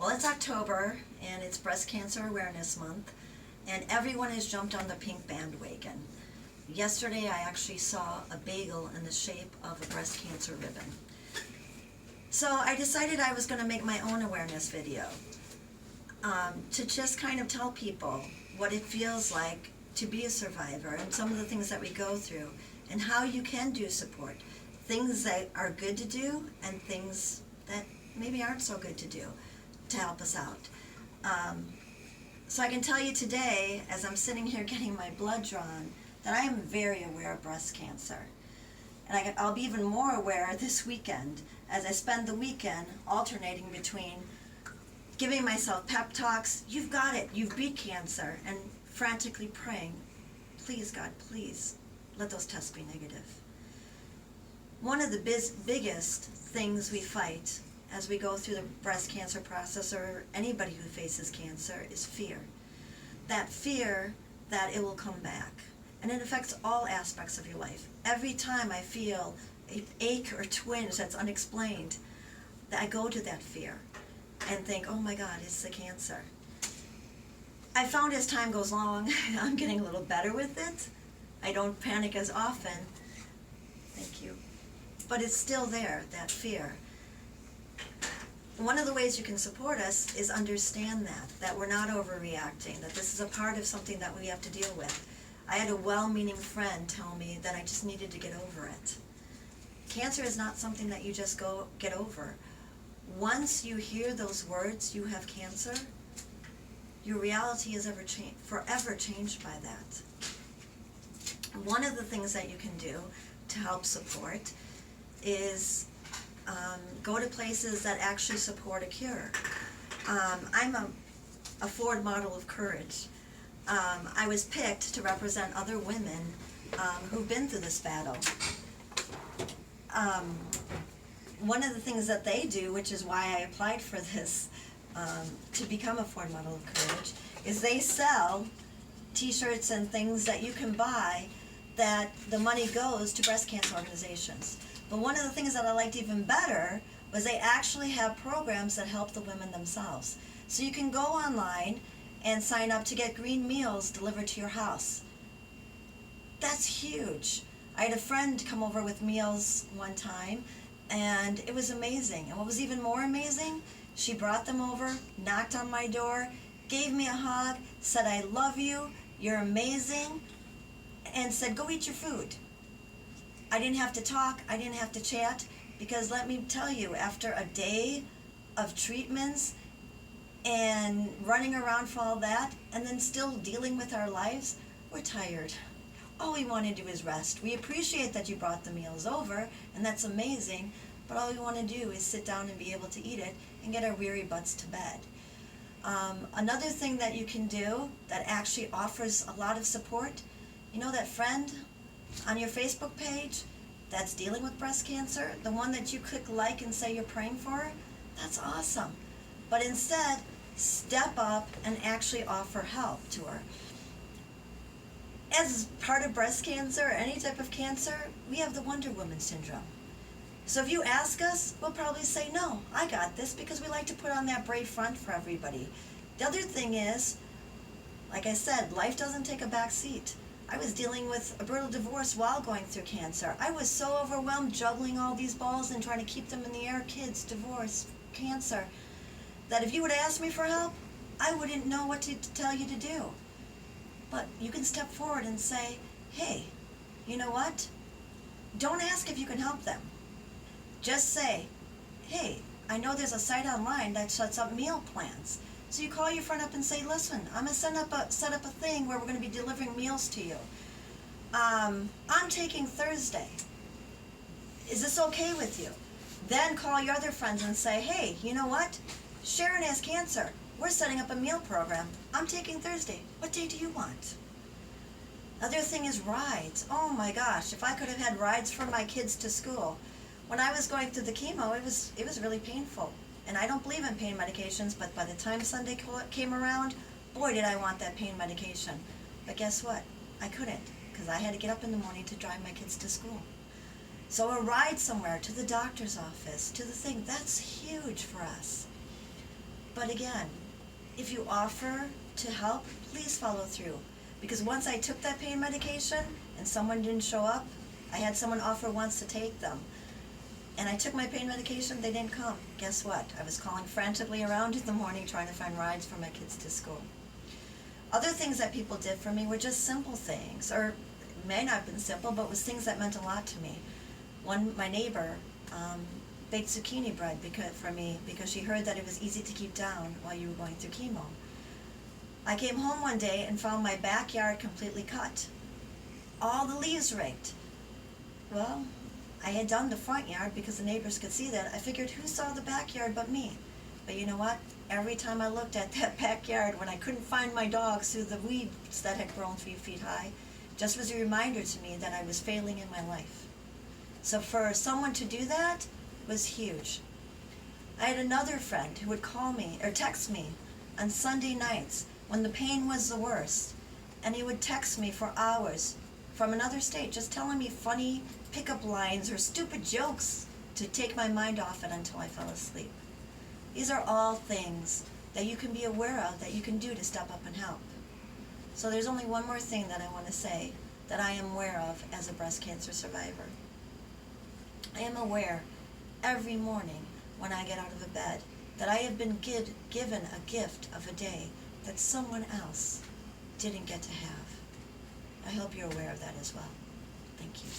Well, it's October, and it's Breast Cancer Awareness Month, and everyone has jumped on the pink bandwagon. Yesterday, I actually saw a bagel in the shape of a breast cancer ribbon. So I decided I was going to make my own awareness video to just kind of tell people what it feels like to be a survivor and some of the things that we go through and how you can do support. Things that are good to do and things that maybe aren't so good to do to help us out. So I can tell you today, as I'm sitting here getting my blood drawn, that I am very aware of breast cancer. And I'll be even more aware this weekend as I spend the weekend alternating between giving myself pep talks, you've got it, you've beat cancer, and frantically praying, please God, please, let those tests be negative. One of the biggest things we fight as we go through the breast cancer process, or anybody who faces cancer, is fear. That fear that it will come back. And it affects all aspects of your life. Every time I feel an ache or twinge that's unexplained, that I go to that fear and think, oh my God, it's the cancer. I found as time goes along, I'm getting a little better with it. I don't panic as often. Thank you. But it's still there, that fear. One of the ways you can support us is understand that we're not overreacting, that this is a part of something that we have to deal with. I had a well-meaning friend tell me that I just needed to get over it. Cancer is not something that you just get over. Once you hear those words, you have cancer, your reality is forever changed by that. One of the things that you can do to help support is go to places that actually support a cure. I'm a Ford model of courage. I was picked to represent other women who've been through this battle. One of the things that they do, which is why I applied for this, to become a Ford model of courage, is they sell t-shirts and things that you can buy that the money goes to breast cancer organizations. But one of the things that I liked even better was they actually have programs that help the women themselves. So you can go online and sign up to get green meals delivered to your house. That's huge. I had a friend come over with meals one time, and it was amazing. And what was even more amazing, she brought them over, knocked on my door, gave me a hug, said, I love you, you're amazing, and said, go eat your food. I didn't have to talk, I didn't have to chat, because let me tell you, after a day of treatments and running around for all that, and then still dealing with our lives, we're tired. All we want to do is rest. We appreciate that you brought the meals over, and that's amazing, but all we want to do is sit down and be able to eat it and get our weary butts to bed. Another thing that you can do that actually offers a lot of support, you know that friend on your Facebook page that's dealing with breast cancer, the one that you click like and say you're praying for, that's awesome. But instead, step up and actually offer help to her. As part of breast cancer or any type of cancer, we have the Wonder Woman syndrome. So if you ask us, we'll probably say, no, I got this, because we like to put on that brave front for everybody. The other thing is, like I said, life doesn't take a back seat. I was dealing with a brutal divorce while going through cancer. I was so overwhelmed juggling all these balls and trying to keep them in the air, kids, divorce, cancer, that if you would ask me for help, I wouldn't know what to tell you to do. But you can step forward and say, hey, you know what? Don't ask if you can help them. Just say, hey, I know there's a site online that sets up meal plans. So you call your friend up and say, listen, I'm going to set up a thing where we're going to be delivering meals to you. I'm taking Thursday. Is this okay with you? Then call your other friends and say, hey, you know what? Sharon has cancer. We're setting up a meal program. I'm taking Thursday. What day do you want? Other thing is rides. Oh my gosh, if I could have had rides for my kids to school. When I was going through the chemo, it was really painful. And I don't believe in pain medications, but by the time Sunday came around, boy did I want that pain medication. But guess what? I couldn't, because I had to get up in the morning to drive my kids to school. So a ride somewhere, to the doctor's office, to the thing, that's huge for us. But again, if you offer to help, please follow through. Because once I took that pain medication and someone didn't show up, I had someone offer once to take them. And I took my pain medication, they didn't come. Guess what? I was calling frantically around in the morning trying to find rides for my kids to school. Other things that people did for me were just simple things, or may not have been simple, but was things that meant a lot to me. My neighbor baked zucchini bread for me because she heard that it was easy to keep down while you were going through chemo. I came home one day and found my backyard completely cut. All the leaves raked. Well, I had done the front yard because the neighbors could see that. I figured, who saw the backyard but me? But you know what? Every time I looked at that backyard when I couldn't find my dogs through the weeds that had grown 3 feet high, just was a reminder to me that I was failing in my life. So for someone to do that was huge. I had another friend who would call me or text me on Sunday nights when the pain was the worst, and he would text me for hours from another state just telling me funny pickup lines or stupid jokes to take my mind off it until I fell asleep. These are all things that you can be aware of, that you can do to step up and help. So there's only one more thing that I want to say that I am aware of as a breast cancer survivor. I am aware every morning when I get out of bed that I have been given a gift of a day that someone else didn't get to have. I hope you're aware of that as well. Thank you.